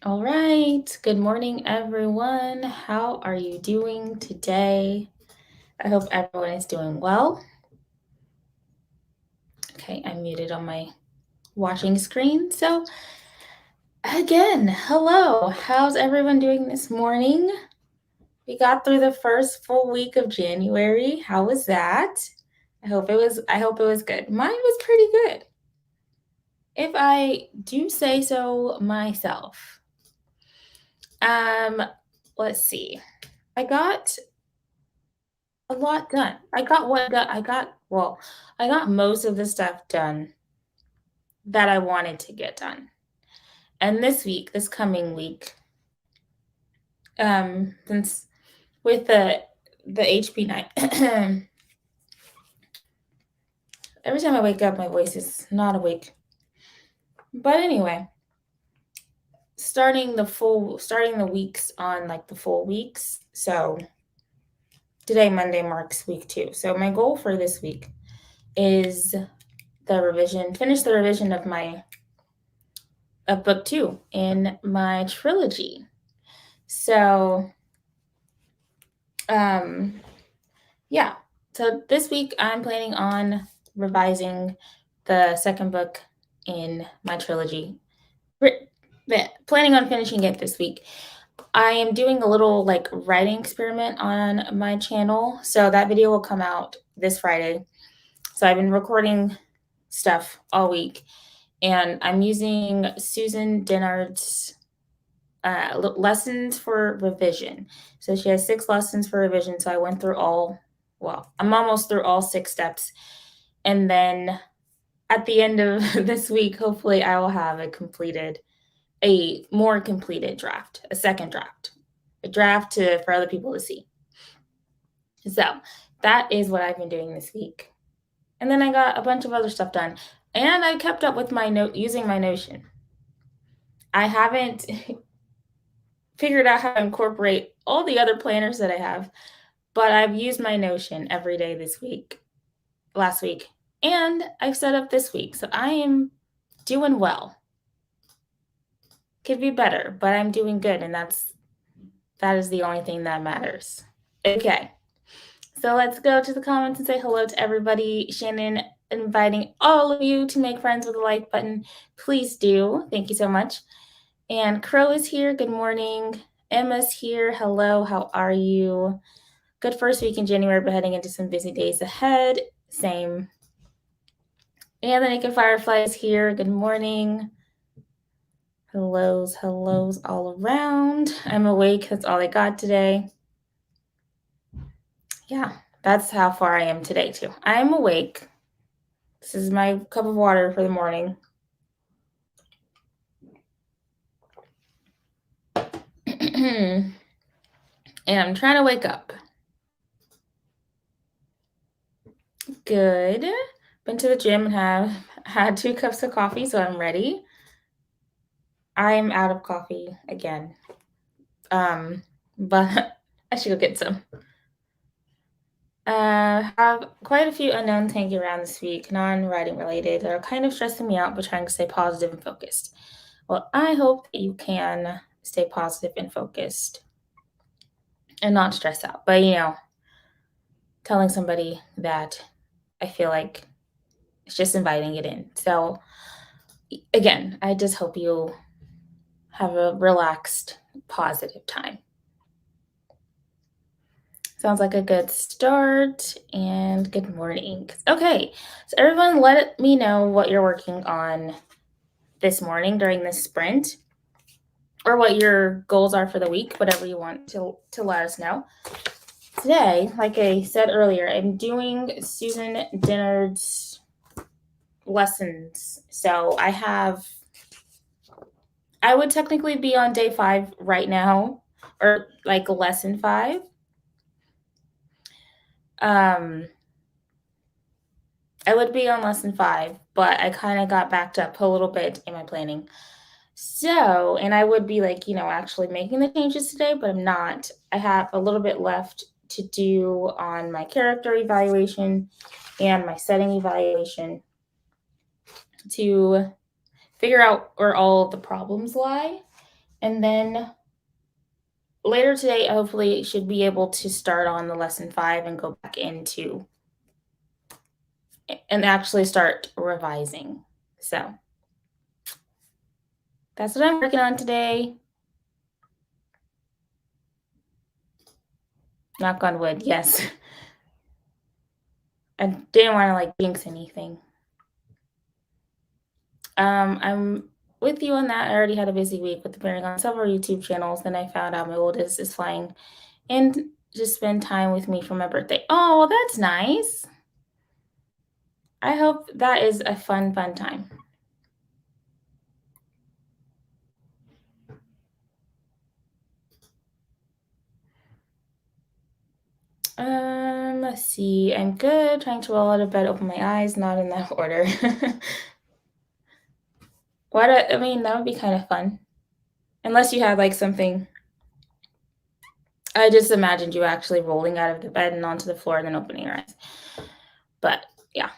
All right. Good morning, everyone. How are you doing today? I hope everyone is doing well. Okay, I'm muted on my watching screen. So, again, hello. How's everyone doing this morning? We got through the first full week of January. How was that? I hope it was good. Mine was pretty good. If I do say so myself. Um, let's see. I got a lot done. I got most of the stuff done that I wanted to get done. And this coming week, since with the HP night, every time I wake up, my voice is not awake. But anyway, starting the weeks on like the full weeks. So today, Monday, marks week 2. So my goal for this week is finish the revision of book 2 in my trilogy. So, yeah. So this week I'm planning on revising the second book in my trilogy. Planning on finishing it this week. I am doing a little like writing experiment on my channel. So that video will come out this Friday. So I've been recording stuff all week, and I'm using Susan Dennard's lessons for revision. So she has 6 lessons for revision. So I went through I'm almost through all 6 steps. And then at the end of this week, hopefully I will have a more completed draft, a second draft, a draft for other people to see. So that is what I've been doing this week. And then I got a bunch of other stuff done. And I kept up with using my Notion. I haven't figured out how to incorporate all the other planners that I have, but I've used my Notion every day last week, and I've set up this week. So I am doing well. Could be better, but I'm doing good, and that is the only thing that matters. Okay. So let's go to the comments and say hello to everybody. Shannon, inviting all of you to make friends with the like button. Please do. Thank you so much. And Crow is here. Good morning. Emma's here. Hello. How are you? Good first week in January, but heading into some busy days ahead. Same. And the Naked Firefly is here. Good morning. Hellos all around. I'm awake. That's all I got today. Yeah, that's how far I am today, too. I'm awake. This is my cup of water for the morning. And I'm trying to wake up. Good. Been to the gym and have had 2 cups of coffee, so I'm ready. I'm out of coffee again. But I should go get some. Have quite a few unknowns hanging around this week, non-writing related, that are kind of stressing me out, but trying to stay positive and focused. Well, I hope that you can stay positive and focused and not stress out. But, telling somebody that I feel like it's just inviting it in. So, again, I just hope you have a relaxed, positive time. Sounds like a good start, and good morning. Okay, so everyone let me know what you're working on this morning during this sprint, or what your goals are for the week, whatever you want to let us know. Today, like I said earlier, I'm doing Susan Dennard's lessons. So I would technically be on day 5 right now, or like lesson 5. I would be on lesson 5, but I kind of got backed up a little bit in my planning. So, and I would be like, actually making the changes today, but I'm not. I have a little bit left to do on my character evaluation and my setting evaluation to figure out where all of the problems lie. And then later today, I hopefully should be able to start on the lesson 5 and go back into and actually start revising. So that's what I'm working on today. Knock on wood, yes. I didn't want to like jinx anything. I'm with you on that. I already had a busy week with appearing on several YouTube channels. Then I found out my oldest is flying and just spend time with me for my birthday. Oh, well, that's nice. I hope that is a fun time. Let's see. I'm good. Trying to roll out of bed, open my eyes, not in that order. I mean, that would be kind of fun. Unless you had like something. I just imagined you actually rolling out of the bed and onto the floor and then opening your eyes. But yeah.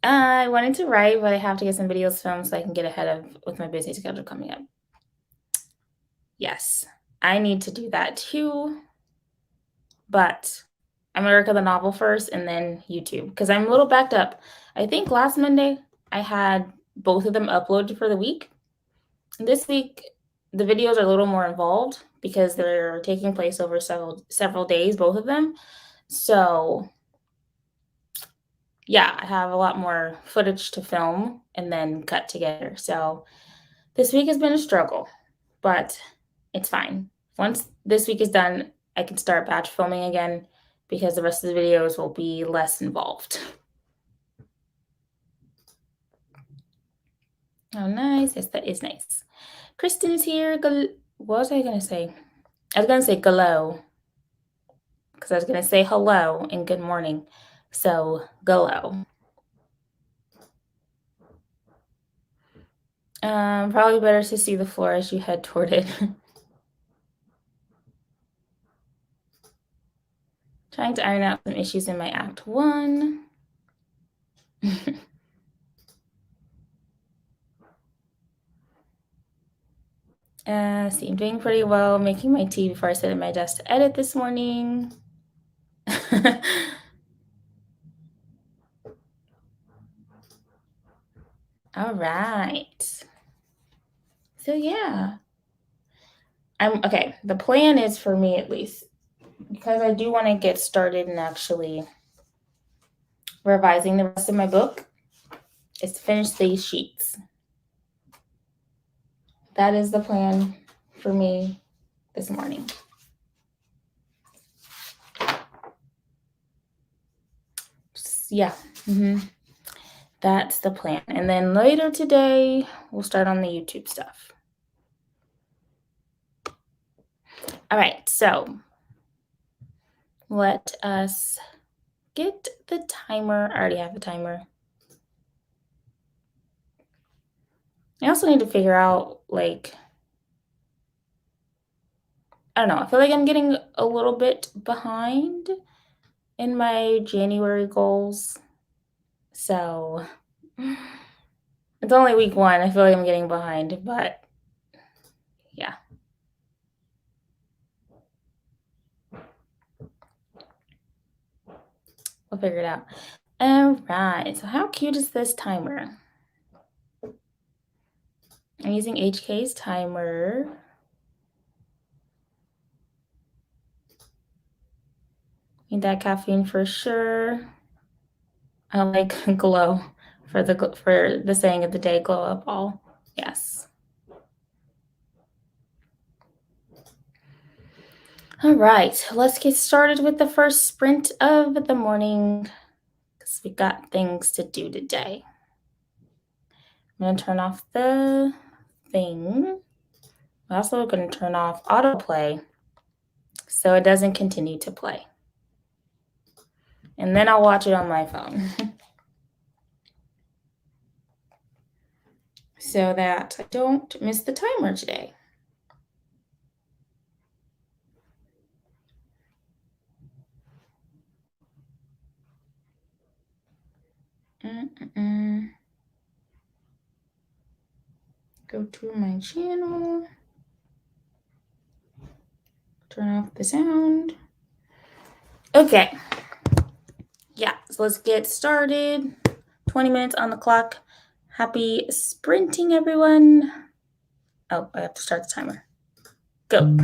I wanted to write, but I have to get some videos filmed so I can get ahead of with my busy schedule coming up. Yes, I need to do that too. But I'm gonna work on the novel first and then YouTube because I'm a little backed up. I think last Monday I had both of them uploaded for the week. This week the videos are a little more involved because they're taking place over several days, both of them. So yeah, I have a lot more footage to film and then cut together. So this week has been a struggle, but it's fine. Once this week is done, I can start batch filming again because the rest of the videos will be less involved. Oh, nice. Yes, that is nice. Kristen is here. What was I going to say? I was going to say hello because I was going to say hello and good morning. So, hello. Probably better to see the floor as you head toward it. Trying to iron out some issues in my Act 1. See, I'm doing pretty well, making my tea before I sit at my desk to edit this morning. All right. So yeah. Okay. The plan is for me at least, because I do want to get started and actually revising the rest of my book, is to finish these sheets. That is the plan for me this morning. Yeah. That's the plan. And then later today, we'll start on the YouTube stuff. All right. So let us get the timer. I already have the timer. I also need to figure out, like, I don't know. I feel like I'm getting a little bit behind in my January goals. So it's only week 1. I feel like I'm getting behind, but yeah. We'll figure it out. All right. So how cute is this timer? I'm using HK's timer. Need that caffeine for sure. I like glow for the saying of the day, glow up all. Yes. All right, let's get started with the first sprint of the morning because we got things to do today. I'm going to turn off the thing. I'm also going to turn off autoplay so it doesn't continue to play. And then I'll watch it on my phone so that I don't miss the timer today. Go to my channel. turn off the sound. Okay. Yeah, so let's get started. 20 minutes on the clock. Happy sprinting, everyone. Oh, I have to start the timer. Go.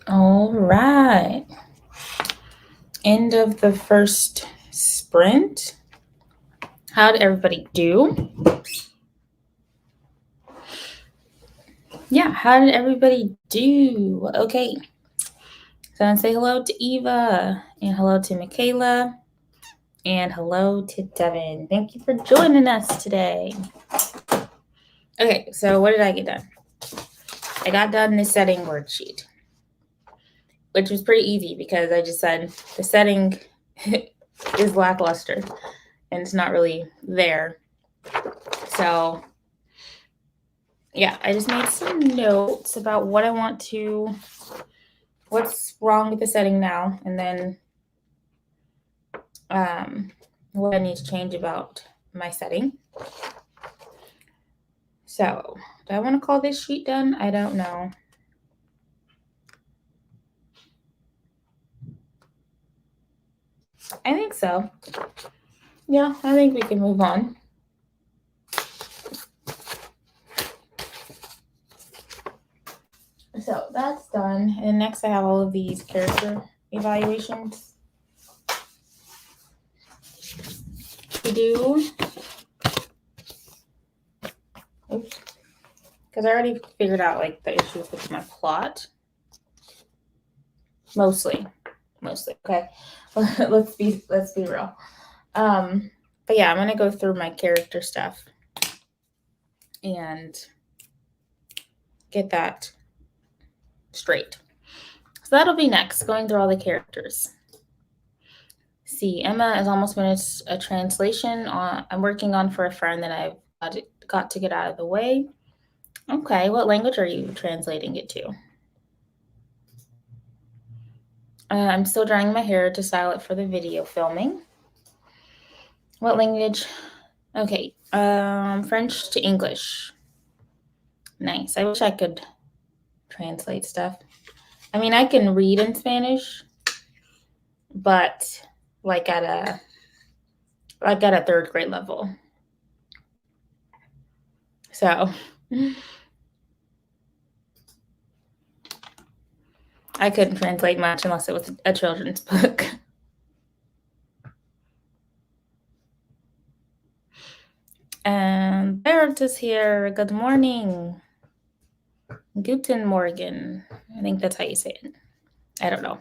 All right. End of the first sprint. How did everybody do? Yeah, how did everybody do? Okay. So I'm gonna say hello to Eva and hello to Michaela and hello to Devin. Thank you for joining us today. Okay, so what did I get done? I got done the setting worksheet, which was pretty easy because I just said the setting is lackluster and it's not really there. So yeah, I just made some notes about what I want to, what's wrong with the setting now, and then what I need to change about my setting. So, do I want to call this sheet done? I don't know. I think so. Yeah, I think we can move on. So that's done. And next I have all of these character evaluations to do. Oops. Because I already figured out like the issues with my plot. Mostly. Okay. let's be real. But yeah, I'm gonna go through my character stuff and get that straight. So that'll be next, going through all the characters. See, Emma is almost finished a translation I'm working on for a friend that I've got to get out of the way. Okay, what language are you translating it to? I'm still drying my hair to style it for the video filming. What language? Okay, French to English. Nice. I wish I could translate stuff. I mean, I can read in Spanish, but like at a third grade level. So I couldn't translate much unless it was a children's book. And Barrett is here. Good morning. Guten Morgen. I think that's how you say it. I don't know.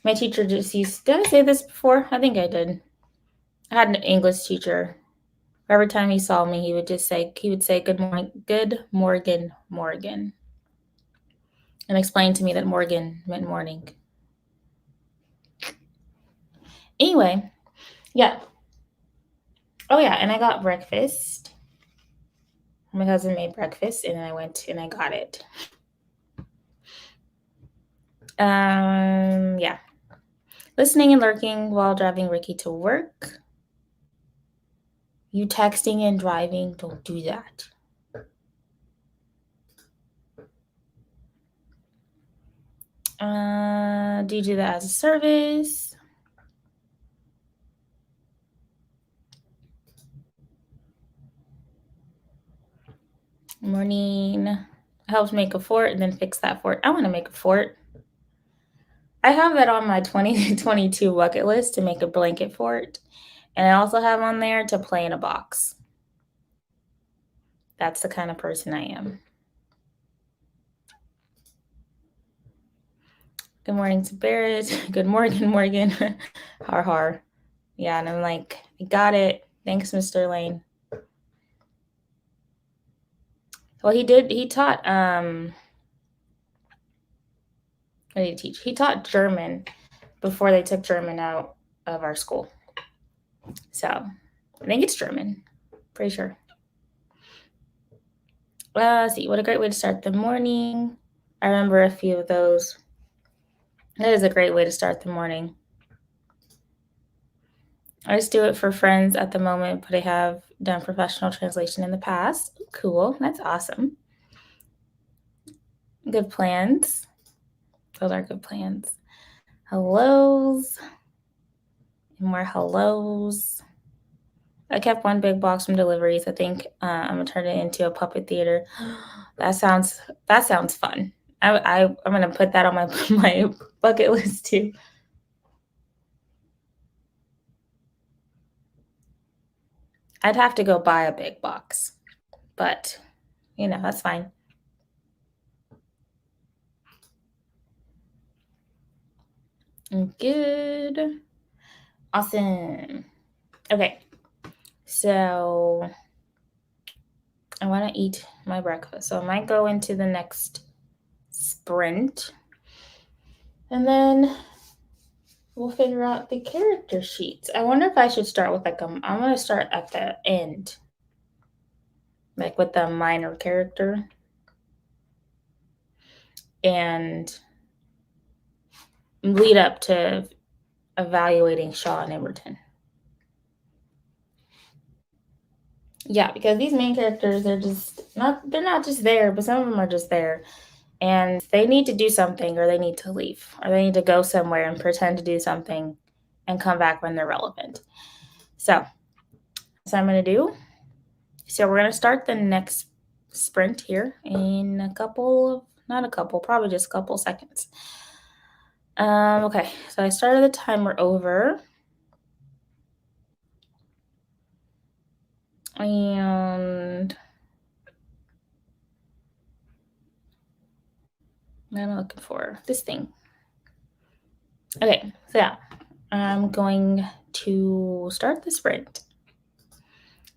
My teacher just used, did I say this before? I think I did. I had an English teacher. Every time he saw me, he would say good morning, Morgan. And explain to me that Morgan meant morning. Anyway, yeah. Oh yeah, and I got breakfast. My cousin made breakfast, and then I went and I got it. Yeah. Listening and lurking while driving Ricky to work. You texting and driving, don't do that. Do you do that as a service? Morning. Helps make a fort and then fix that fort. I want to make a fort. I have that on my 2022 bucket list to make a blanket fort. And I also have on there to play in a box. That's the kind of person I am. Good morning to Barrett. Good morning, Morgan. Har har. Yeah, and I'm like, I got it. Thanks, Mr. Lane. Well, he taught, what did he teach? He taught German before they took German out of our school. So, I think it's German. Pretty sure. Let's see, what a great way to start the morning. I remember a few of those. That is a great way to start the morning. I just do it for friends at the moment, but I have done professional translation in the past. Cool. That's awesome. Good plans. Those are good plans. Hellos. More hellos. I kept one big box from deliveries. I think I'm gonna turn it into a puppet theater. That sounds fun. I'm gonna put that on my my bucket list too. I'd have to go buy a big box, but that's fine. Good. Awesome. Okay. So I want to eat my breakfast. So I might go into the next sprint and then we'll figure out the character sheets. I wonder if I should start with I'm going to start at the end, like with the minor character and lead up to evaluating Shaw and Emerton. Yeah, because these main characters, they're not just there, but some of them are just there. And they need to do something or they need to leave or they need to go somewhere and pretend to do something and come back when they're relevant. So that's what I'm going to do. So we're going to start the next sprint here in probably just a couple seconds. Okay, so I started the timer over. And what am I looking for? This thing. Okay, so yeah, I'm going to start the sprint.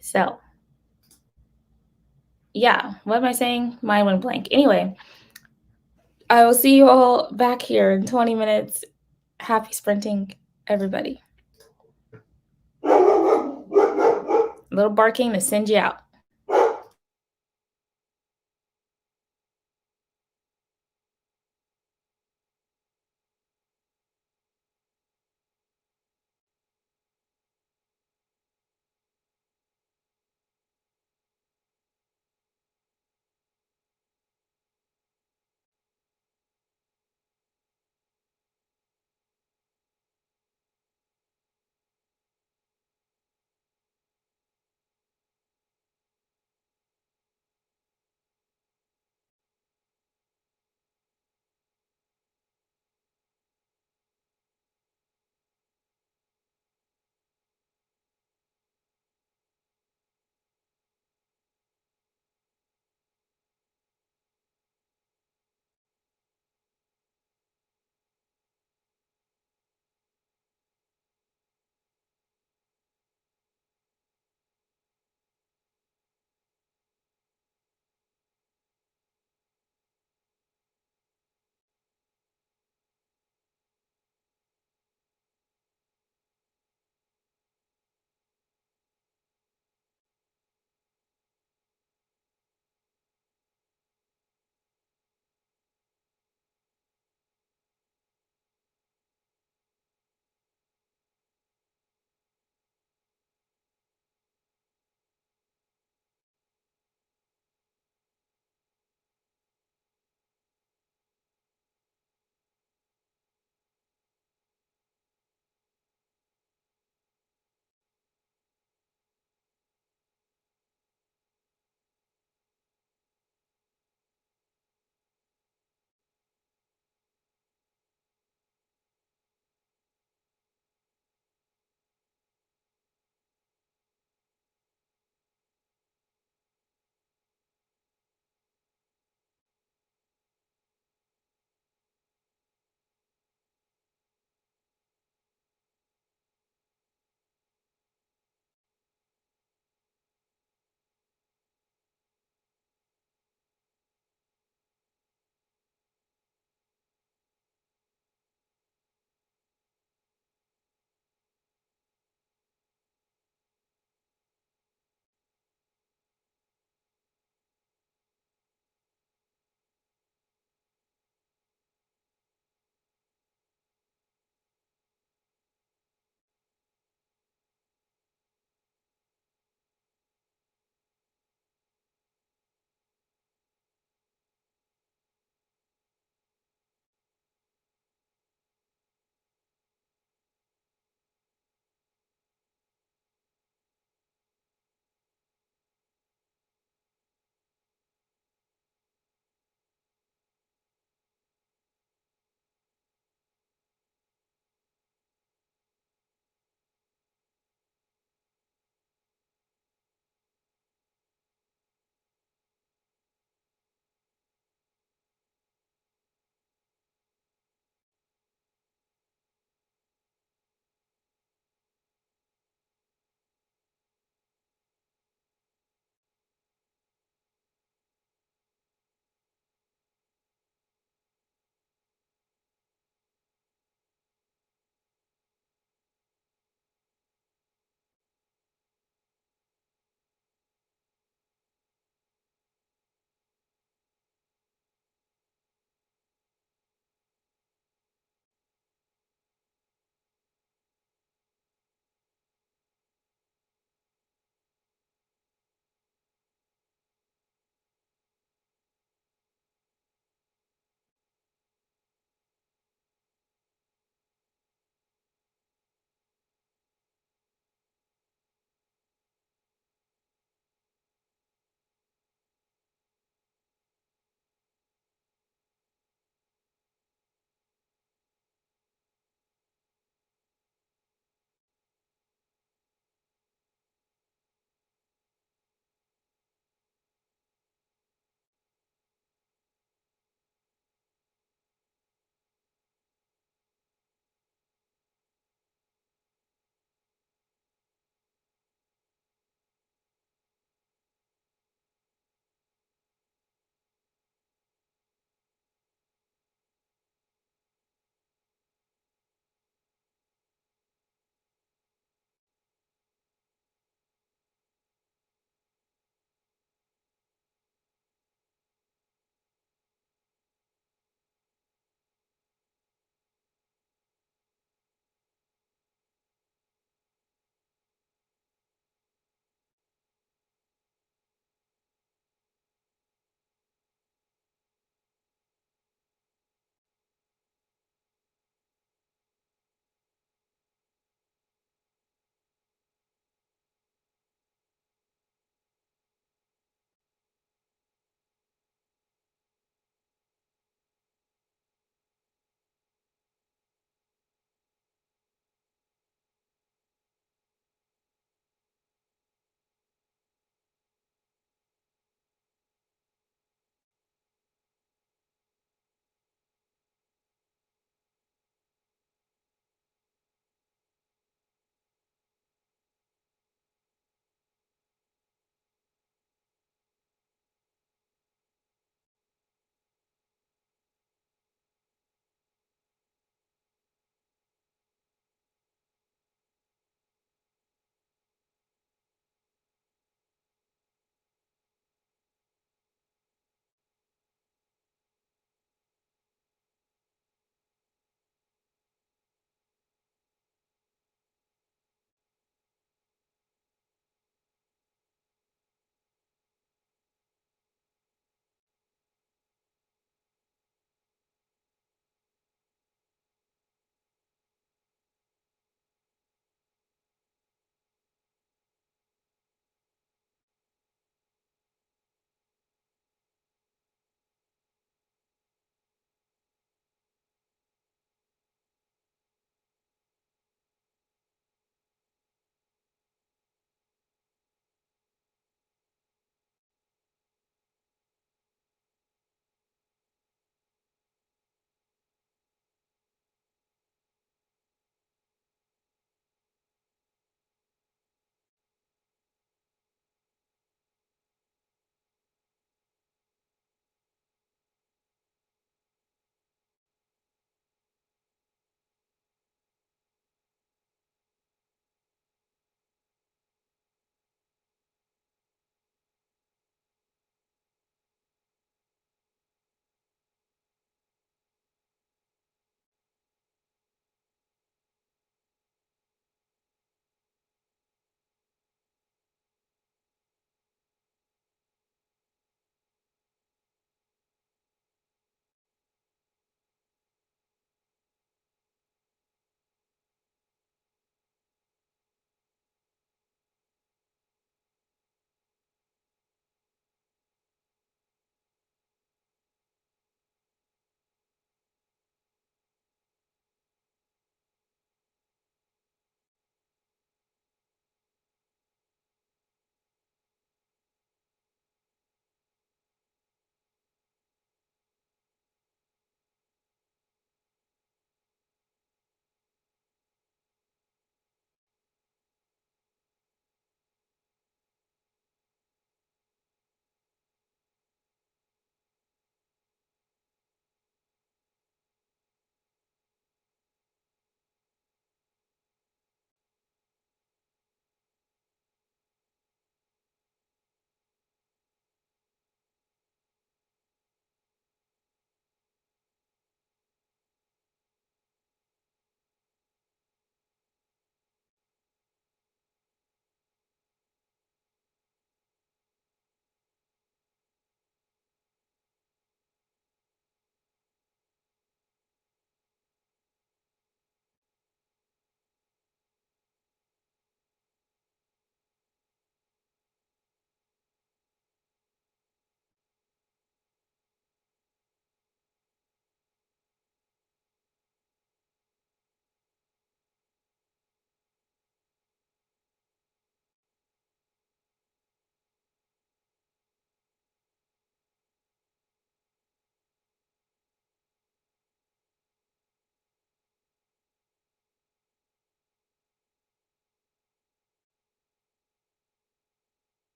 So, yeah, what am I saying? Mine went blank. Anyway, I will see you all back here in 20 minutes. Happy sprinting, everybody. A little barking to send you out.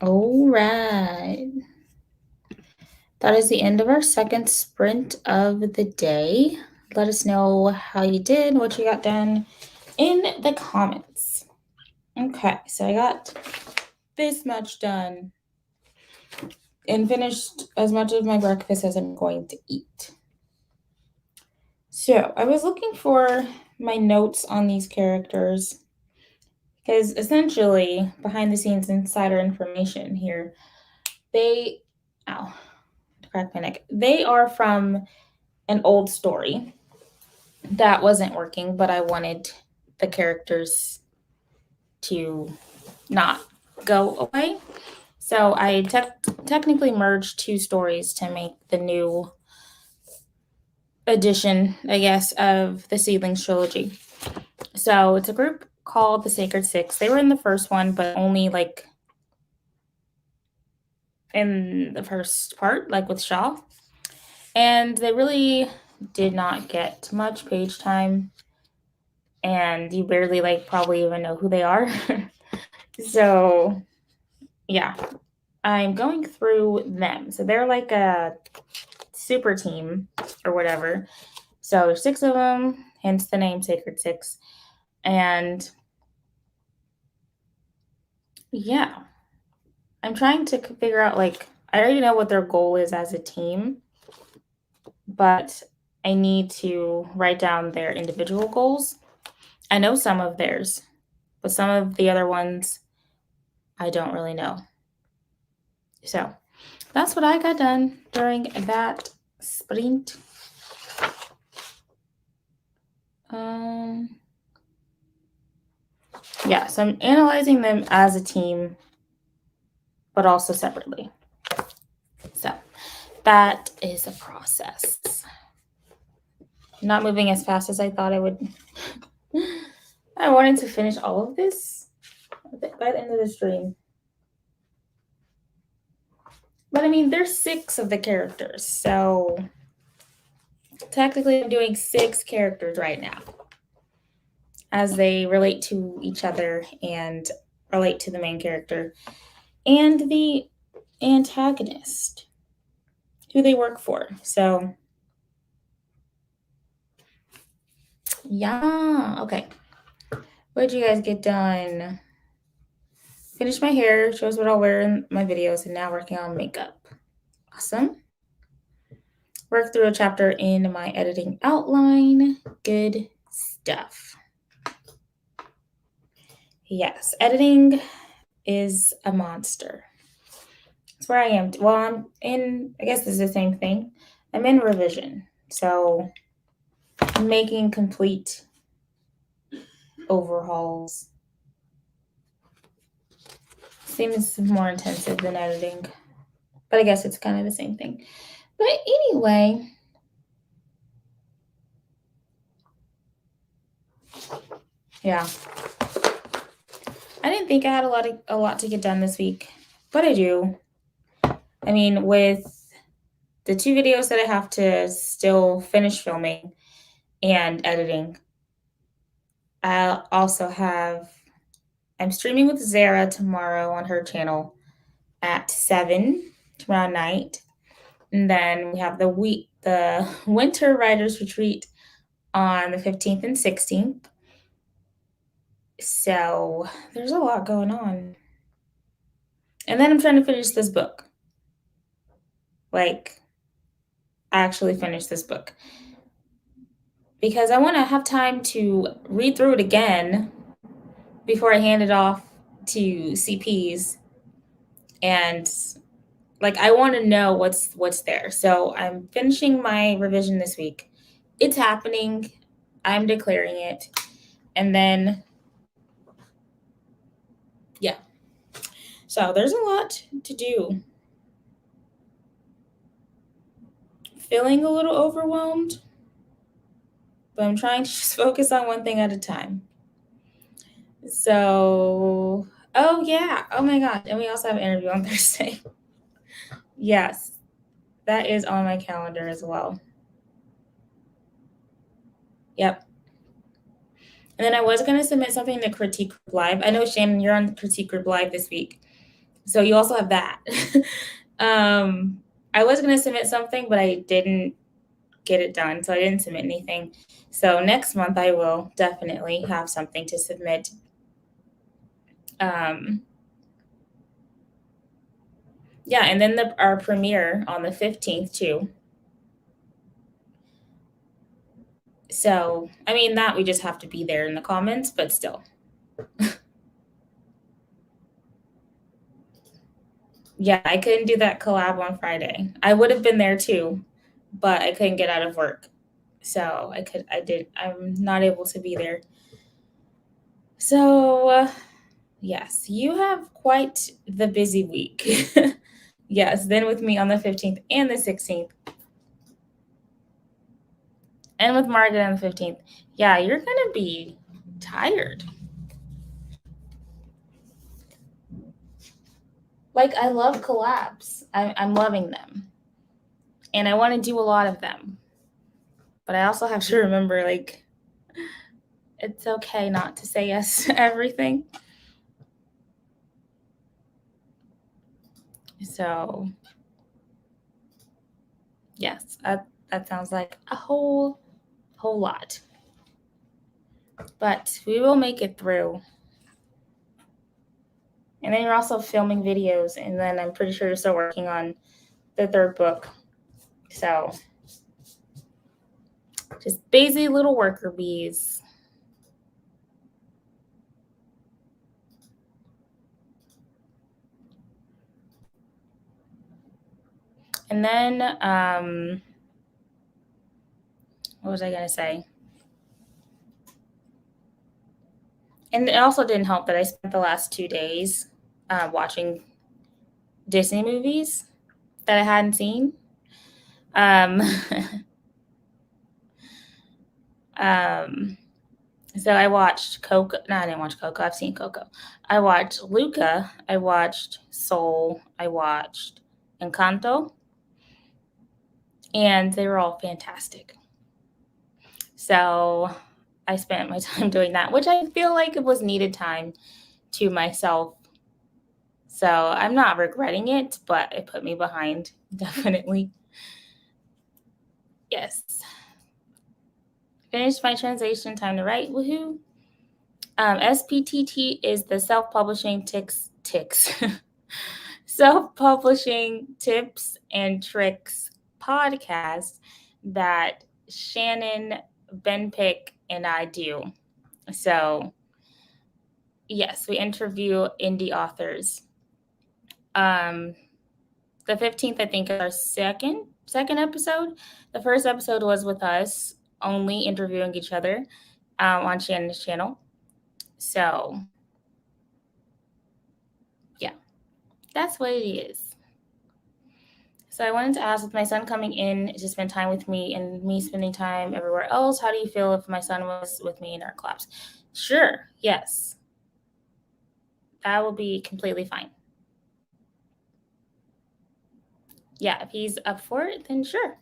All right. That is the end of our second sprint of the day. Let us know how you did, what you got done in the comments. Okay, so I got this much done and finished as much of my breakfast as I'm going to eat. So I was looking for my notes on these characters because essentially behind the scenes insider information here, they crack my neck. They are from an old story that wasn't working, but I wanted the characters to not go away. So I technically merged two stories to make the new edition, I guess, of the Seedlings trilogy. So it's a group called the Sacred Six. They were in the first one, but only like in the first part, like with Shaw. And they really did not get much page time. And you barely like probably even know who they are. So yeah, I'm going through them. So they're like a super team or whatever. So there's 6 of them, hence the name Sacred Six. And yeah, I'm trying to figure out, like, I already know what their goal is as a team, but I need to write down their individual goals. I know some of theirs, but some of the other ones I don't really know. So that's what I got done during that sprint. Yeah, so I'm analyzing them as a team, but also separately. So that is a process. Not moving as fast as I thought I would. I wanted to finish all of this by the end of the stream. But I mean, there's 6 of the characters, so technically I'm doing 6 characters right now as they relate to each other and relate to the main character and the antagonist who they work for. So yeah, okay. What did you guys get done? Finished my hair, shows what I'll wear in my videos, and now working on makeup. Awesome. Work through a chapter in my editing outline. Good stuff. Yes, editing is a monster. That's where I am. Well, I'm in, I guess this is the same thing. I'm in revision. So I'm making complete overhauls. Seems more intensive than editing, but I guess it's kind of the same thing. But anyway, yeah. I didn't think I had a lot to get done this week, but I do. I mean, with the 2 videos that I have to still finish filming and editing, I also have, I'm streaming with Zara tomorrow on her channel at 7 tomorrow night. And then we have the winter writers retreat on the 15th and 16th. So there's a lot going on. And then I'm trying to finish this book. Like, actually finish this book. Because I want to have time to read through it again before I hand it off to CPs. And like, I want to know what's there. So I'm finishing my revision this week. It's happening. I'm declaring it. And then, yeah. So there's a lot to do. Feeling a little overwhelmed, but I'm trying to just focus on one thing at a time. So, oh yeah. Oh my God. And we also have an interview on Thursday. Yes, that is on my calendar as well. Yep. And then I was going to submit something to Critique Group Live. I know, Shannon, you're on Critique Group Live this week. So you also have that. I was going to submit something, but I didn't get it done. So I didn't submit anything. So next month I will definitely have something to submit. Yeah, and then our premiere on the 15th too. So, I mean, that we just have to be there in the comments, but still. Yeah, I couldn't do that collab on Friday. I would have been there too, but I couldn't get out of work. So I'm not able to be there. So, yes, you have quite the busy week. Yes, then with me on the 15th and the 16th. And with Margaret on the 15th. Yeah, you're going to be tired. Like, I love collabs. I'm loving them. And I want to do a lot of them. But I also have to remember, like, it's okay not to say yes to everything. So, yes, that sounds like a whole lot. But we will make it through. And then you're also filming videos, and then I'm pretty sure you're still working on the third book. So, just busy little worker bees. And then, what was I going to say? And it also didn't help that I spent the last 2 days watching Disney movies that I hadn't seen. So I watched Coco. No, I didn't watch Coco. I've seen Coco. I watched Luca. I watched Soul. I watched Encanto. And they were all fantastic. So I spent my time doing that, which I feel like it was needed time to myself. So I'm not regretting it, but it put me behind, definitely. Yes. Finished my translation, time to write. Woohoo. SPTT is the self-publishing self-publishing tips and tricks podcast that Shannon, Benpick, and I do. So, yes, we interview indie authors. The 15th, I think, is our second episode. The first episode was with us, only interviewing each other on Shannon's channel. So, yeah, that's what it is. So I wanted to ask, with my son coming in to spend time with me and me spending time everywhere else, how do you feel if my son was with me in our clubs? Sure, yes. That will be completely fine. Yeah, if he's up for it, then sure.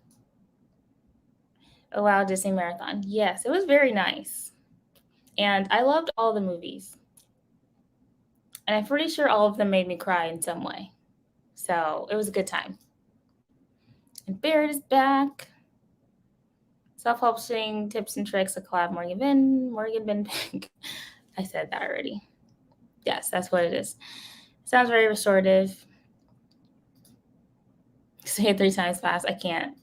A Wild Disney Marathon. Yes, it was very nice. And I loved all the movies. And I'm pretty sure all of them made me cry in some way. So it was a good time. And Barrett is back. Self-publishing tips and tricks, a collab Morgan Ben Pink. I said that already. Yes, that's what it is. Sounds very restorative. Say it 3 times fast. I can't.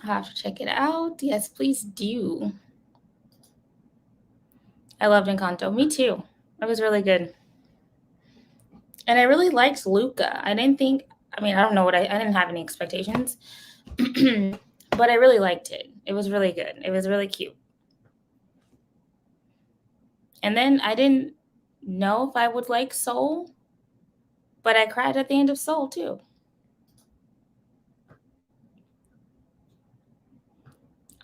I'll have to check it out. Yes, please do. I loved Encanto. Me too. It was really good. And I really liked Luca. I don't know I didn't have any expectations, but I really liked it. It was really good. It was really cute. And then I didn't know if I would like Soul, but I cried at the end of Soul too.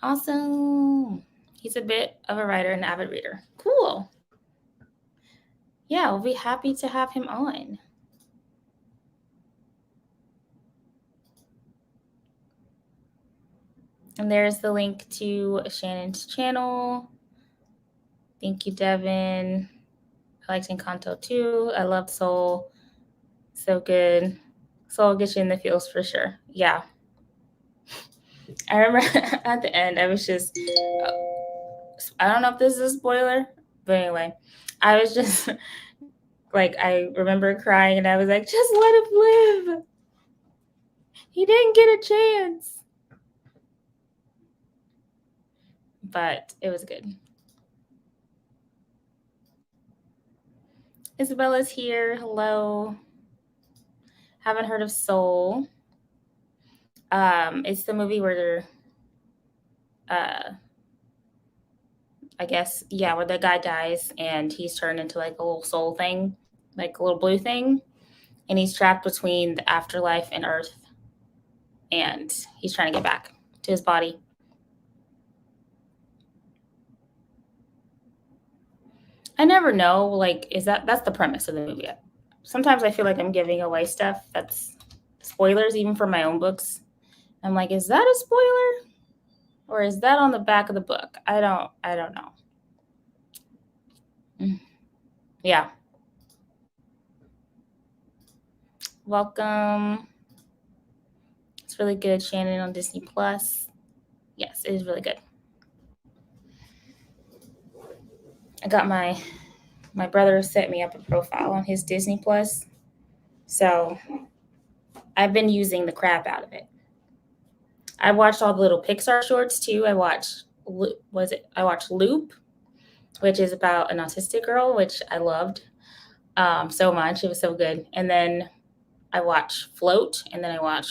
Awesome. He's a bit of a writer and avid reader. Cool. Yeah, we'll be happy to have him on. And there's the link to Shannon's channel. Thank you, Devin. I liked Encanto too. I love Soul. So good. Soul gets you in the feels for sure. Yeah. I remember at the end, I was just, I don't know if this is a spoiler, but anyway, I was just like, I remember crying and I was like, just let him live. He didn't get a chance. But it was good. Isabella's here. Hello. Haven't heard of Soul. It's the movie where I guess, yeah, where the guy dies and he's turned into like a little soul thing, like a little blue thing. And he's trapped between the afterlife and Earth. And he's trying to get back to his body. I never know, like, that's the premise of the movie. Sometimes I feel like I'm giving away stuff that's spoilers, even for my own books. I'm like, is that a spoiler? Or is that on the back of the book? I don't know. Yeah. Welcome. It's really good. Shannon on Disney Plus. Yes, it is really good. I got my brother set me up a profile on his Disney Plus. So I've been using the crap out of it. I watched all the little Pixar shorts too. I watched Loop, which is about an autistic girl, which I loved so much. It was so good. And then I watched Float, and then I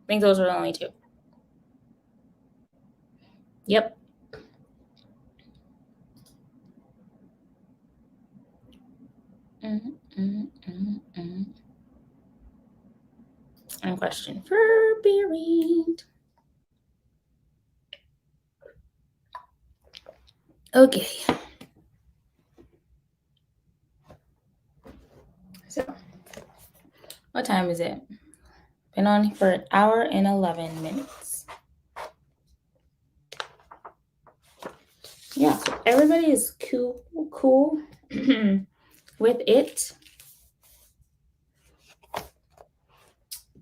think those were the only two. Yep. And question for Buried. Okay. So, what time is it? Been on for an hour and 11 minutes. Yeah, so everybody is cool with it.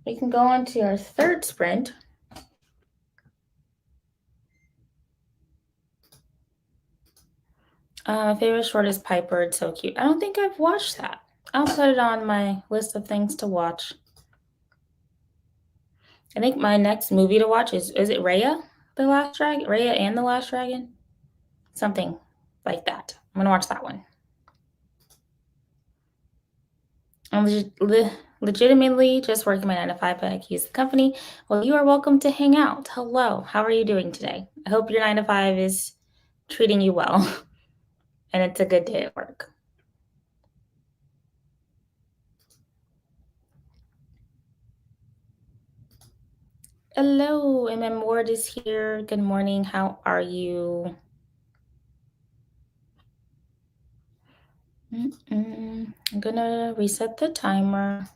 We can go on to our third sprint. My favorite short is Piper. It's so cute. I don't think I've watched that. I'll put it on my list of things to watch. I think my next movie to watch is it Raya? The Last Dragon? Raya and the Last Dragon? Something like that. I'm going to watch that one. I'm legitimately just working my 9 to 5, but I can use the company. Well, you are welcome to hang out. Hello. How are you doing today? I hope your 9 to 5 is treating you well and it's a good day at work. Hello, MM Ward is here. Good morning. How are you? I'm gonna reset the timer.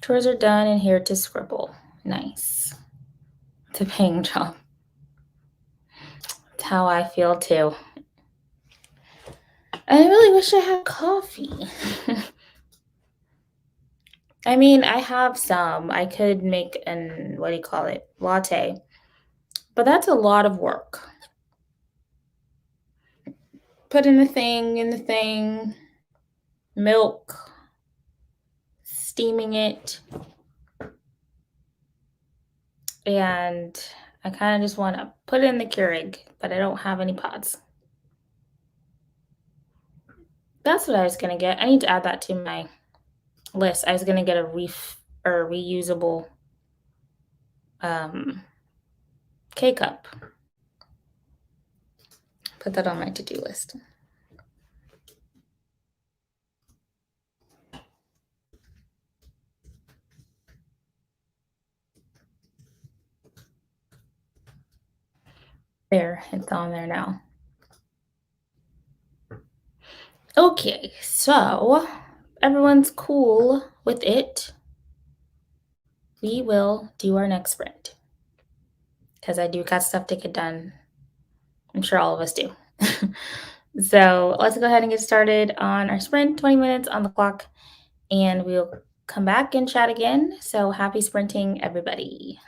Chores are done and here to scribble. Nice. It's a paying job. That's how I feel too. I really wish I had coffee. I mean, I have some. I could make latte. But that's a lot of work. Put in the thing, milk, steaming it. And I kind of just want to put it in the Keurig, but I don't have any pods. That's what I was going to get. I need to add that to my list. I was going to get a reusable K-cup. Put that on my to-do list. There, it's on there now. Okay, so everyone's cool with it. We will do our next sprint because I do got stuff to get done. I'm sure all of us do. So let's go ahead and get started on our sprint, 20 minutes on the clock, and we'll come back and chat again. So happy sprinting, everybody.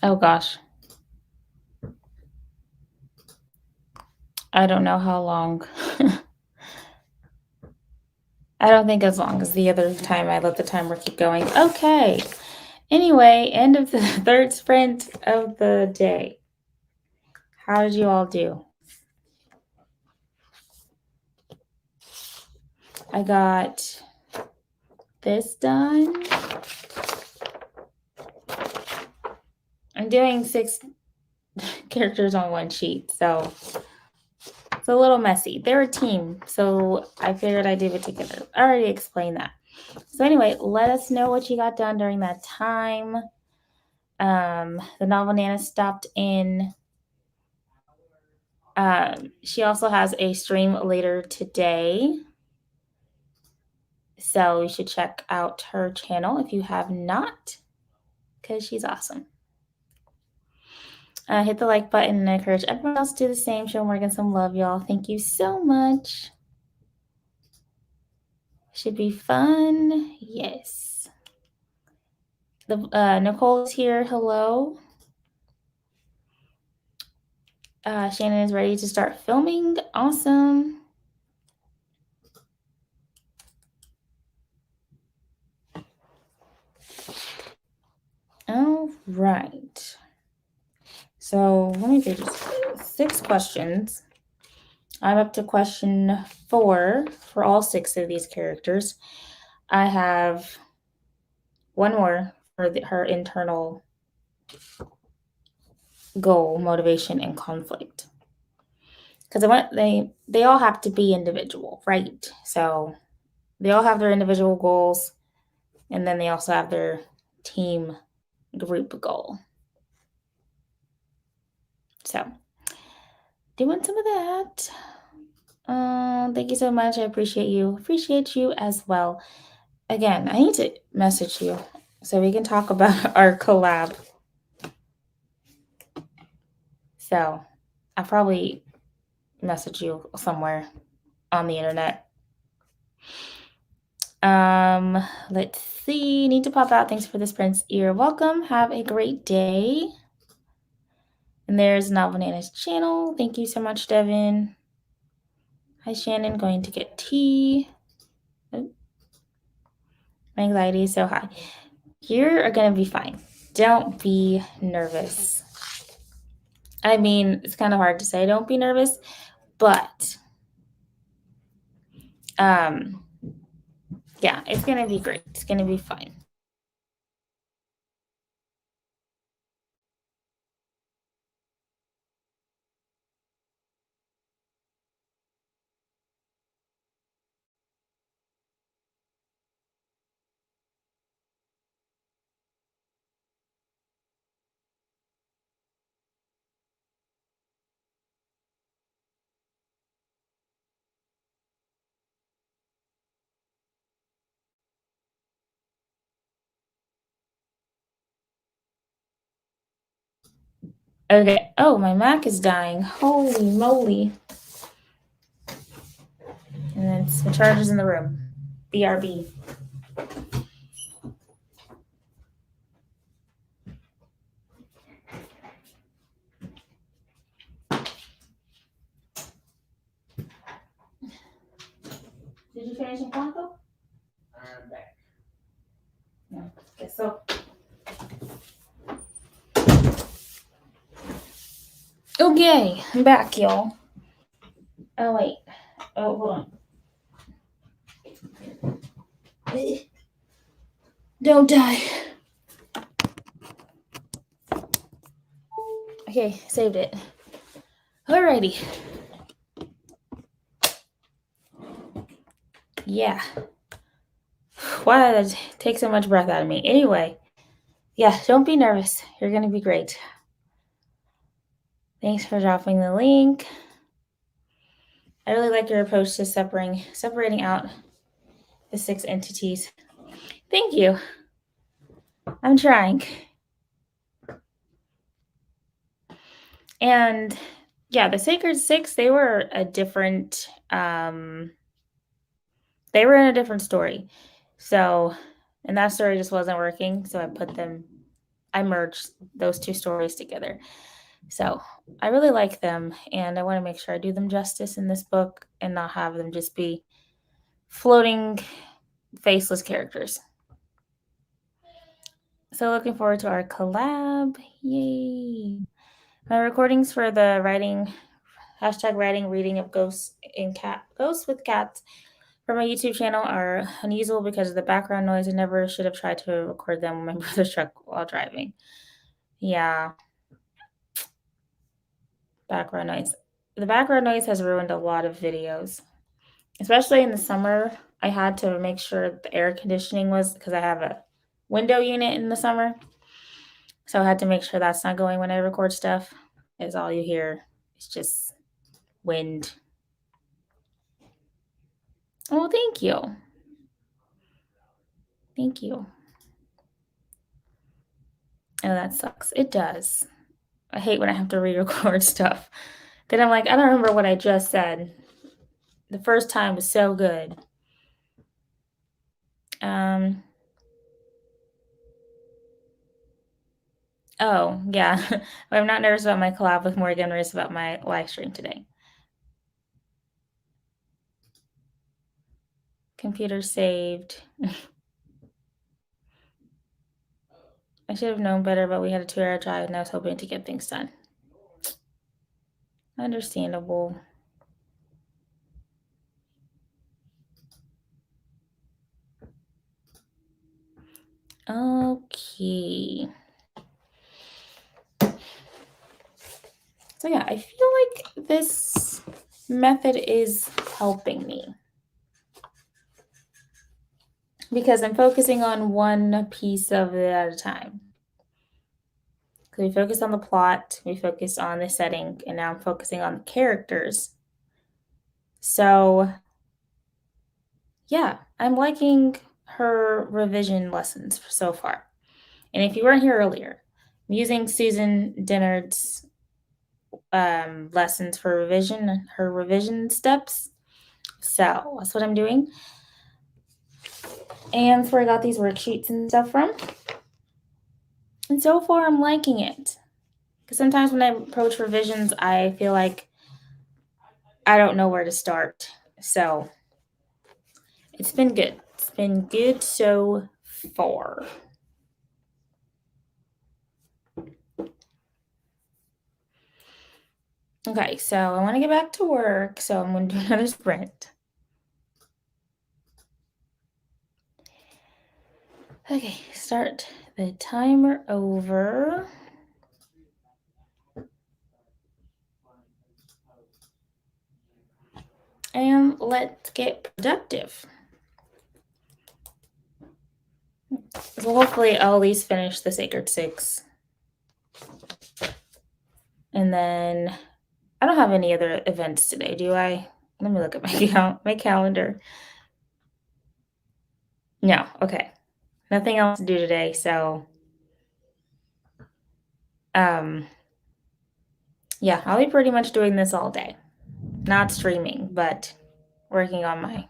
Oh gosh. I don't know how long. I don't think as long as the other time I let the timer keep going. Okay. Anyway, end of the third sprint of the day. How did you all do? I got this done. I'm doing 6 characters on one sheet, so it's a little messy. They're a team, so I figured I'd do it together. I already explained that. So anyway, let us know what you got done during that time. The novel Nana stopped in. She also has a stream later today, so you should check out her channel if you have not, because she's awesome. Hit the like button and encourage everyone else to do the same. Show Morgan some love, y'all. Thank you so much. Should be fun. Yes. Nicole is here. Hello. Shannon is ready to start filming. Awesome. All right. So let me do just 6 questions. I'm up to question 4 for all 6 of these characters. I have one more for her internal goal, motivation, and conflict. Because they all have to be individual, right? So they all have their individual goals, and then they also have their team group goal. So doing some of that. Thank you so much. I appreciate you. Appreciate you as well. Again, I need to message you so we can talk about our collab. So I'll probably message you somewhere on the internet. Let's see. Need to pop out. Thanks for this, Prince. You're welcome. Have a great day. And there's Novel Nana's channel. Thank you so much, Devin. Hi, Shannon. Going to get tea. Oh. My anxiety is so high. You're going to be fine. Don't be nervous. I mean, it's kind of hard to say don't be nervous, but yeah, it's going to be great. It's going to be fine. Okay. Oh, my Mac is dying. Holy moly. And then the charger's in the room. BRB. Did you finish Encanto? I'm back. No, guess so. Okay, I'm back, y'all. Oh, wait. Oh, hold on. Don't die. Okay, saved it. Alrighty. Yeah. Why did that take so much breath out of me? Anyway, yeah, don't be nervous. You're going to be great. Thanks for dropping the link. I really like your approach to separating out the 6 entities. Thank you. I'm trying. And yeah, the Sacred 6, they were a different they were in a different story. So, and that story just wasn't working, so I put them I merged those two stories together. So I really like them, and I want to make sure I do them justice in this book and not have them just be floating, faceless characters. So looking forward to our collab. Yay. My recordings for the writing, hashtag writing, reading of Ghosts with Cats for my YouTube channel are unusable because of the background noise. I never should have tried to record them in my brother's truck while driving. Yeah, background noise. The background noise has ruined a lot of videos, especially in the summer. I had to make sure the air conditioning was, because I have a window unit in the summer. So I had to make sure that's not going when I record stuff, is all you hear. It's just wind. Oh, thank you. Thank you. Oh, that sucks. It does. I hate when I have to re-record stuff. Then I'm like, I don't remember what I just said. The first time was so good. Oh, yeah. I'm not nervous about my collab with Morgan. I'm nervous about my live stream today. Computer saved. I should have known better, but we had a 2-hour drive and I was hoping to get things done. Understandable. Okay. So yeah, I feel like this method is helping me because I'm focusing on one piece of it at a time. We focused on the plot, we focused on the setting, and now I'm focusing on the characters. So yeah, I'm liking her revision lessons so far. And if you weren't here earlier, I'm using Susan Dennard's lessons for revision, her revision steps. So that's what I'm doing. And that's where I got these worksheets and stuff from. And so far, I'm liking it. Because sometimes when I approach revisions, I feel like I don't know where to start. So it's been good. It's been good so far. Okay, so I want to get back to work, so I'm going to do another sprint. Okay, start the timer over. And let's get productive. So hopefully I'll at least finish the Sacred Six. And then I don't have any other events today, do I? Let me look at my calendar. No, okay. Nothing else to do today, so yeah, I'll be pretty much doing this all day. Not streaming, but working on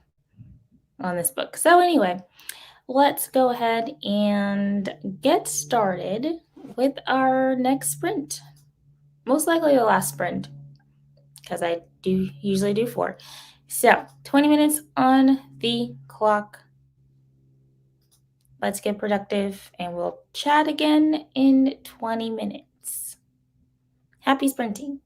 this book. So anyway, let's go ahead and get started with our next sprint. Most likely the last sprint, because I do usually do 4. So 20 minutes on the clock. Let's get productive and we'll chat again in 20 minutes. Happy sprinting.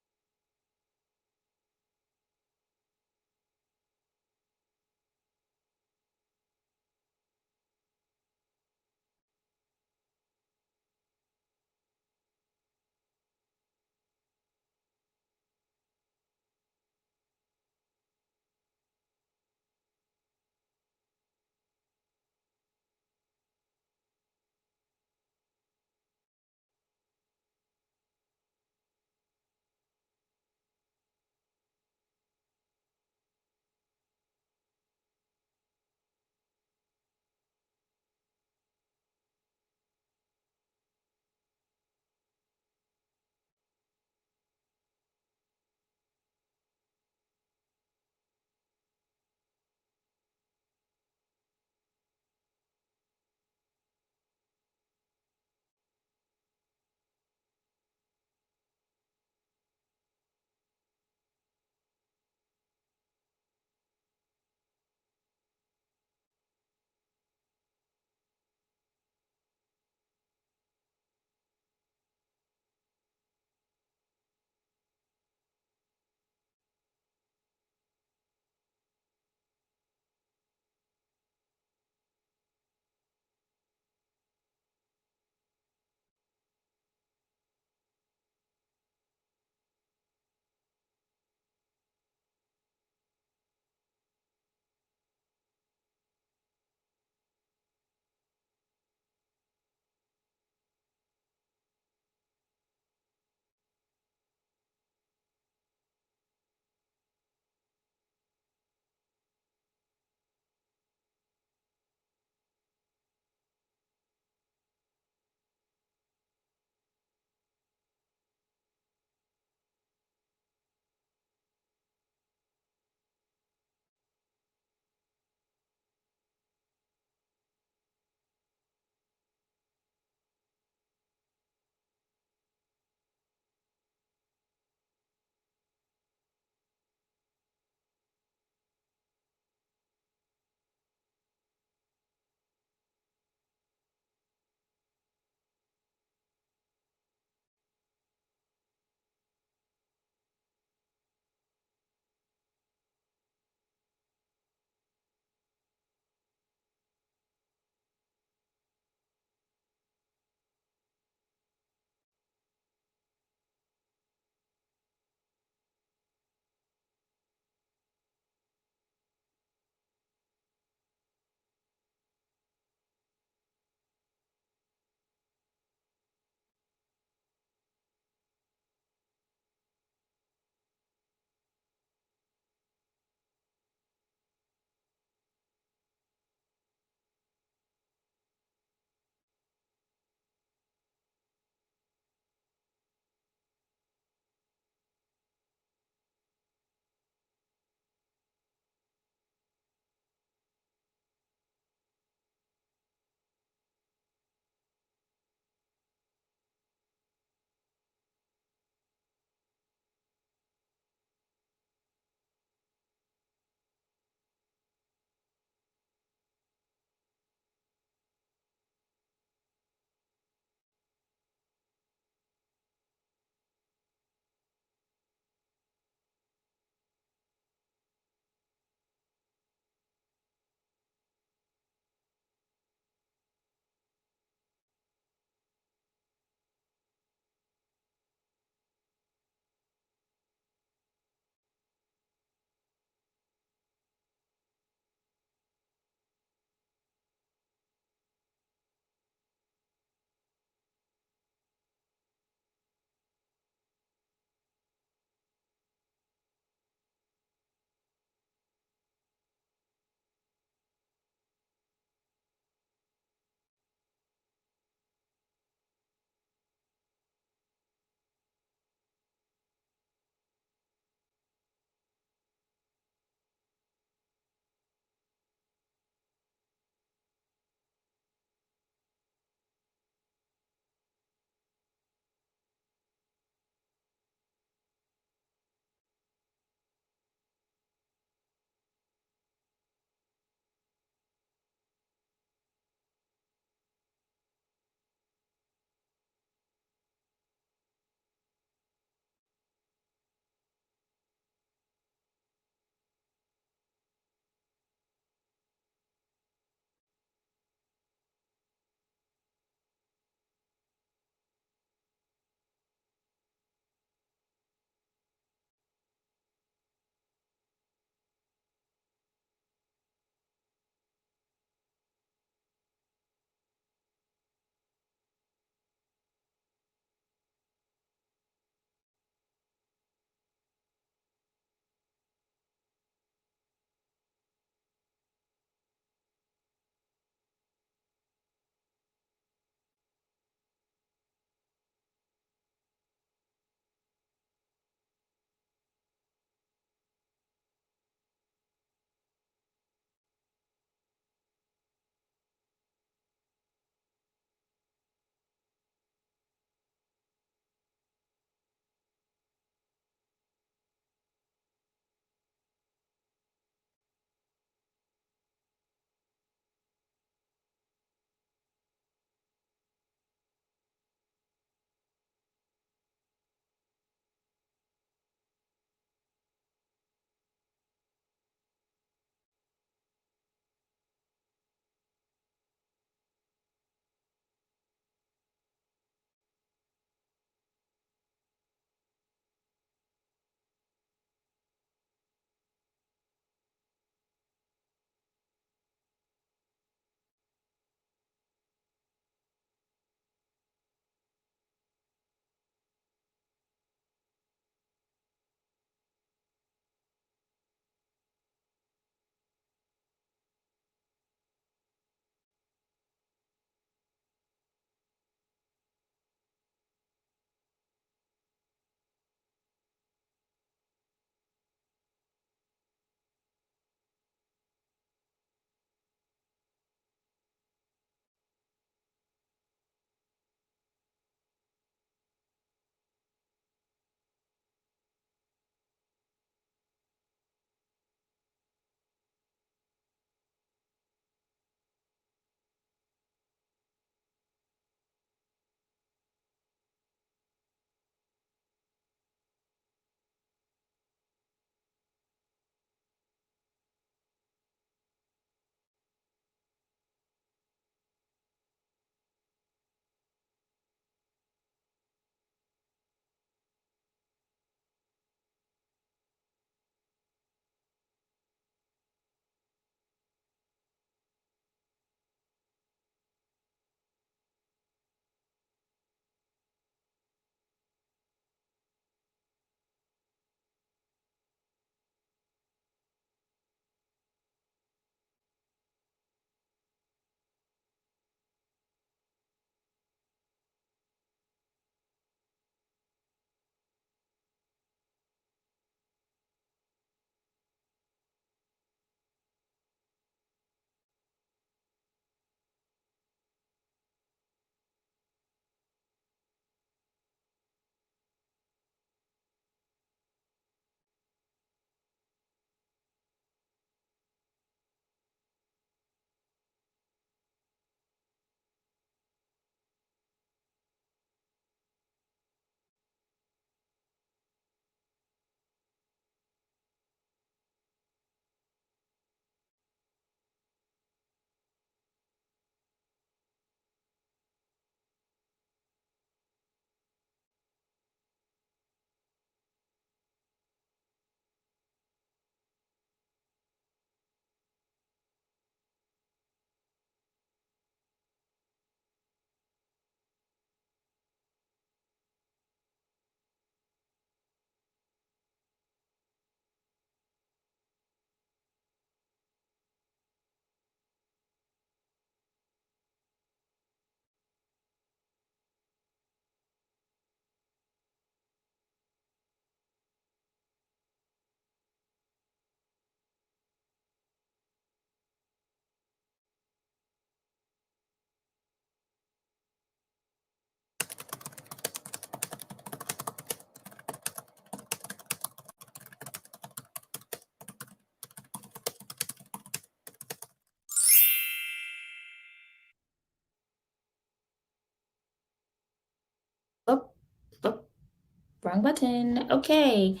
wrong button. Okay,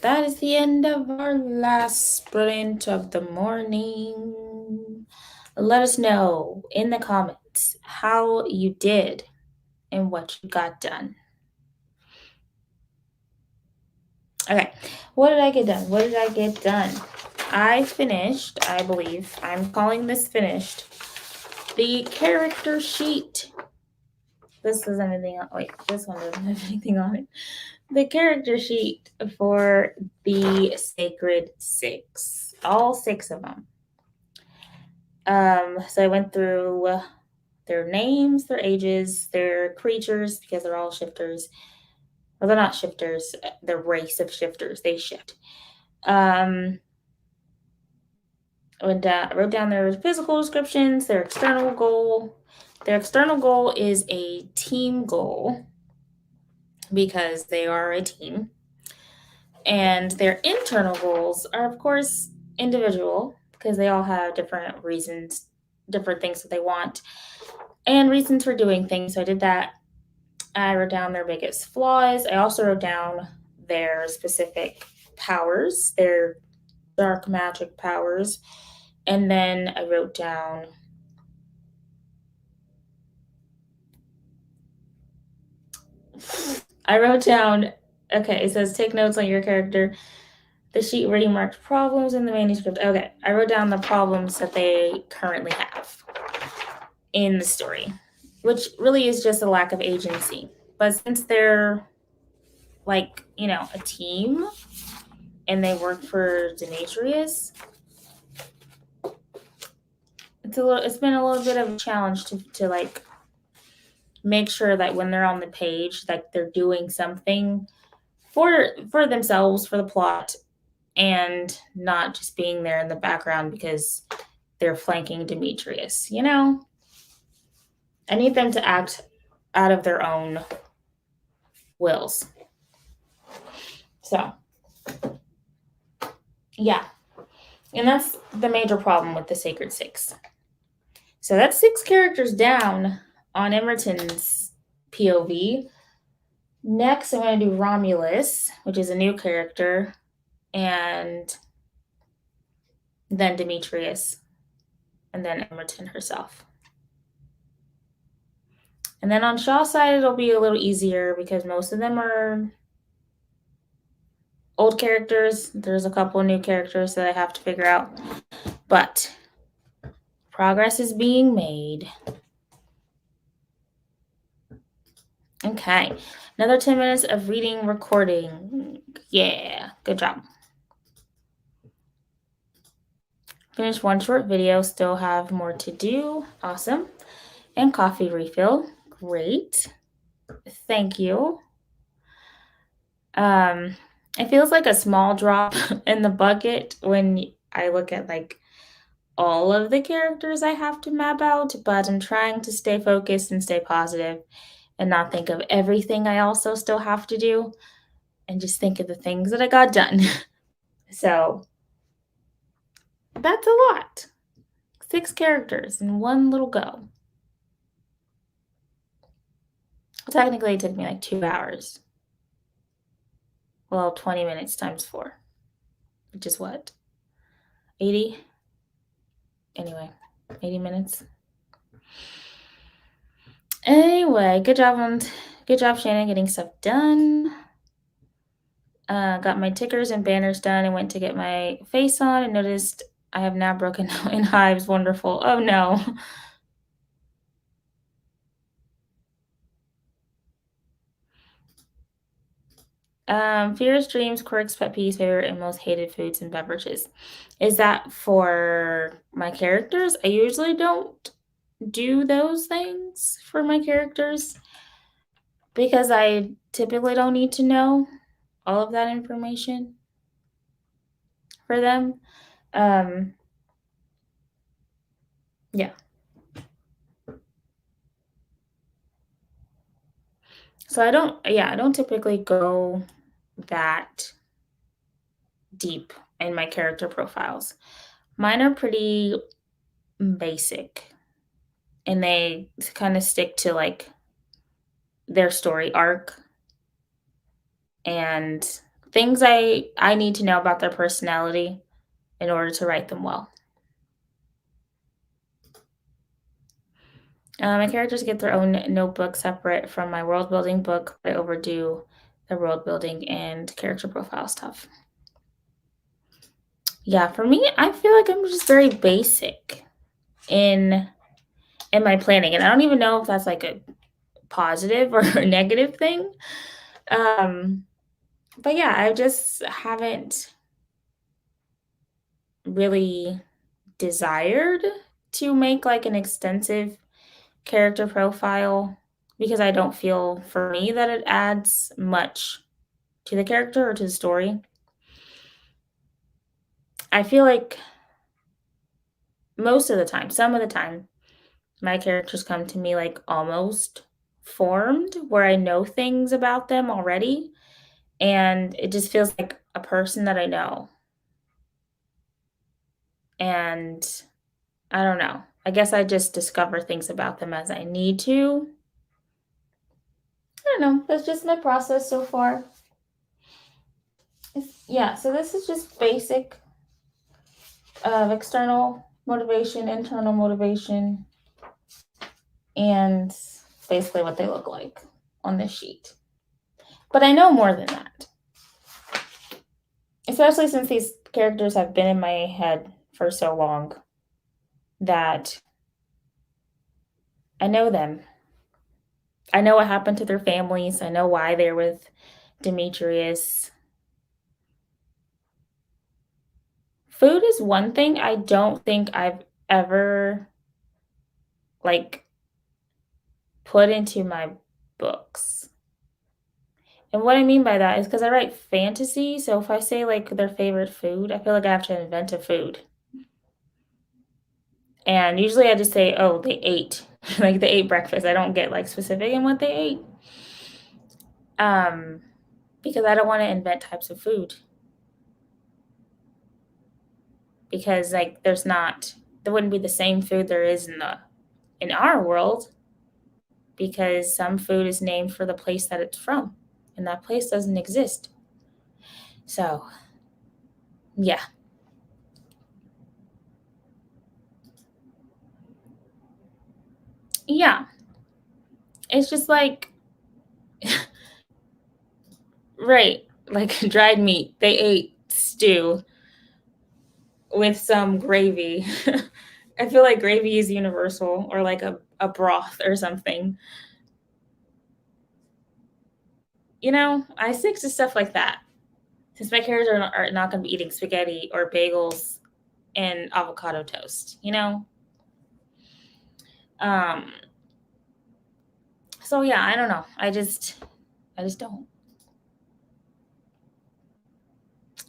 that is the end of our last sprint of the morning. Let us know in the comments how you did and what you got done. Okay, what did I get done? What did I get done? I finished, I believe, I'm calling this finished, the character sheet. This doesn't have anything on, wait, this one doesn't have anything on it. The character sheet for the Sacred Six, all 6 of them. So I went through their names, their ages, their creatures, because they're all shifters. Well, they're not shifters, the race of shifters, they shift. I wrote down their physical descriptions, their external goal. Their external goal is a team goal because they are a team. And their internal goals are, of course, individual because they all have different reasons, different things that they want, and reasons for doing things. So I did that. I wrote down their biggest flaws. I also wrote down their specific powers, their dark magic powers. And then I wrote down okay, it says take notes on your character. The sheet already marked problems in the manuscript. Okay, I wrote down the problems that they currently have in the story, which really is just a lack of agency. But since they're like, a team and they work for Demetrius, it's been a little bit of a challenge to like make sure that when they're on the page, that they're doing something for themselves, for the plot, and not just being there in the background because they're flanking Demetrius. I need them to act out of their own wills. So, yeah. And that's the major problem with the Sacred Six. So that's 6 characters down on Emerton's POV. Next, I'm going to do Romulus, which is a new character, and then Demetrius, and then Emerton herself. And then on Shaw's side, it'll be a little easier because most of them are old characters. There's a couple of new characters that I have to figure out. But progress is being made. Okay. Another 10 minutes of reading, recording. Yeah. Good job. Finished 1 short video. Still have more to do. Awesome. And coffee refill. Great. Thank you. It feels like a small drop in the bucket when I look at like all of the characters I have to map out, but I'm trying to stay focused and stay positive and not think of everything I also still have to do and just think of the things that I got done. So that's a lot. 6 characters in one little go. Well, technically, it took me like 2 hours. Well, 20 minutes times 4, which is what? 80? Anyway, 80 minutes. Anyway, good job, Shannon, getting stuff done. Got my tickers and banners done and went to get my face on and noticed I have now broken out in hives. Wonderful. Oh no. Fears, dreams, quirks, pet peeves, favorite, and most hated foods and beverages. Is that for my characters? I usually don't do those things for my characters because I typically don't need to know all of that information for them. Yeah. So I don't typically go that deep in my character profiles. Mine are pretty basic and they kind of stick to like their story arc. and things I need to know about their personality in order to write them well. My characters get their own notebook separate from my world building book, but I overdo the world building and character profile stuff. Yeah, for me, I feel like I'm just very basic in my planning, and I don't even know if that's like a positive or a negative thing. Um, but yeah, I just haven't really desired to make like an extensive character profile because I don't feel for me that it adds much to the character or to the story. I feel like most of the time, some of the time, my characters come to me like almost formed where I know things about them already. And it just feels like a person that I know. And I don't know. I guess I just discover things about them as I need to. I don't know. That's just my process so far. Yeah, so this is just basic external motivation, internal motivation, and basically what they look like on this sheet. But I know more than that, especially since these characters have been in my head for so long that I know them. I know what happened to their families. I know why they're with Demetrius. Food is one thing I don't think I've ever like put into my books. And what I mean by that is because I write fantasy, so if I say like their favorite food, I feel like I have to invent a food. And usually I just say, oh, they ate. Like they ate breakfast. I don't get like specific in what they ate. Um, because I don't want to invent types of food. Because like there wouldn't be the same food there is in our world because some food is named for the place that it's from and that place doesn't exist. So, yeah. Yeah. It's just like right, like dried meat. They ate stew with some gravy. I feel like gravy is universal or like a broth or something. I stick to stuff like that. Since my characters are not going to be eating spaghetti or bagels and avocado toast. Um, so yeah, I don't know. I just don't.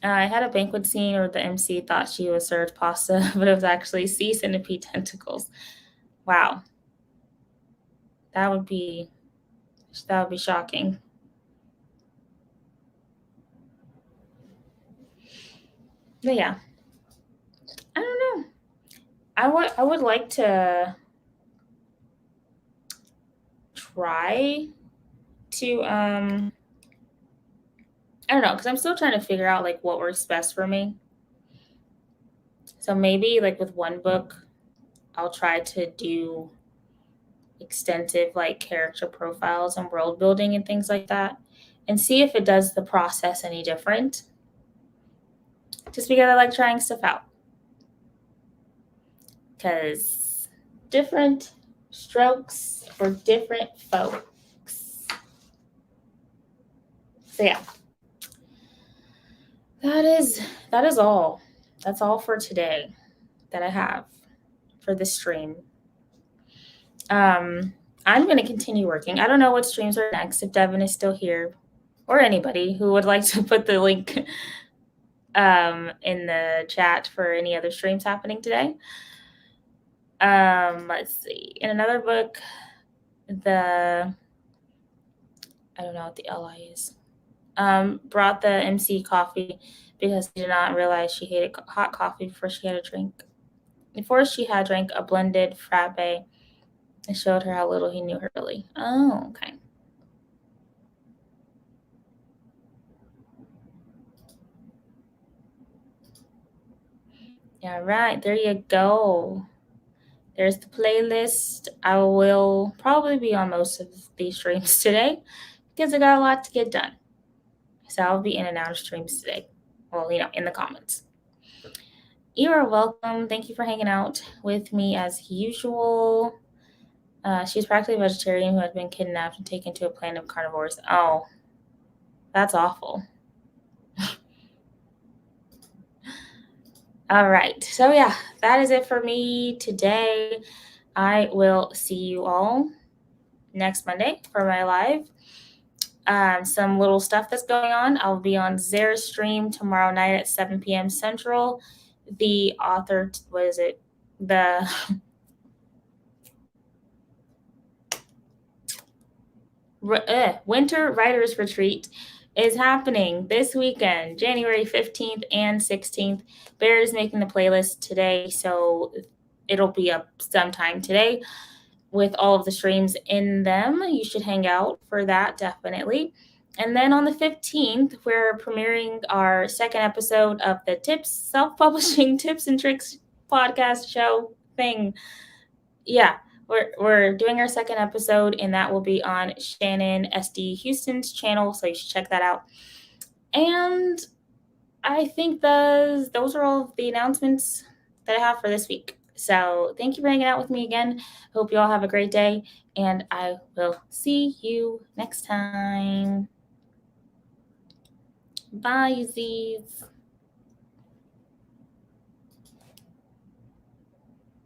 I had a banquet scene where the MC thought she was served pasta, but it was actually sea centipede tentacles. Wow, that would be that would be shocking. But yeah, I don't know. I would like to try to I don't know because I'm still trying to figure out like what works best for me. So maybe like with one book, I'll try to do extensive like character profiles and world building and things like that and see if it does the process any different. Just because I like trying stuff out. Because different strokes for different folks. So yeah. That is all. That's all for today that I have for this stream. Um I'm going to continue working. I don't know what streams are next if Devin is still here or anybody who would like to put the link in the chat for any other streams happening today. Let's see. In another book, I don't know what the LI is. Brought the MC coffee because he did not realize she hated hot coffee before she had a drink. Before she had drank a blended frappe, and showed her how little he knew her really. Oh, okay. All right, there you go. There's the playlist. I will probably be on most of these streams today because I got a lot to get done. So I'll be in and out of streams today. Well, in the comments. You are welcome. Thank you for hanging out with me as usual. She's practically a vegetarian who had been kidnapped and taken to a planet of carnivores. Oh, that's awful. All right. So, yeah, that is it for me today. I will see you all next Monday for my live. Some little stuff that's going on. I'll be on Zara's stream tomorrow night at 7 p.m. Central. The author, what is it? The Winter Writers Retreat is happening this weekend, January 15th and 16th. Bear is making the playlist today, so it'll be up sometime today with all of the streams in them. You should hang out for that, definitely. And then on the 15th, we're premiering our second episode of the self-publishing tips and tricks podcast show thing. Yeah, we're doing our second episode, and that will be on Shannon SD Houston's channel, so you should check that out. And I think those are all of the announcements that I have for this week. So thank you for hanging out with me again. Hope you all have a great day, and I will see you next time. Bye, Z's.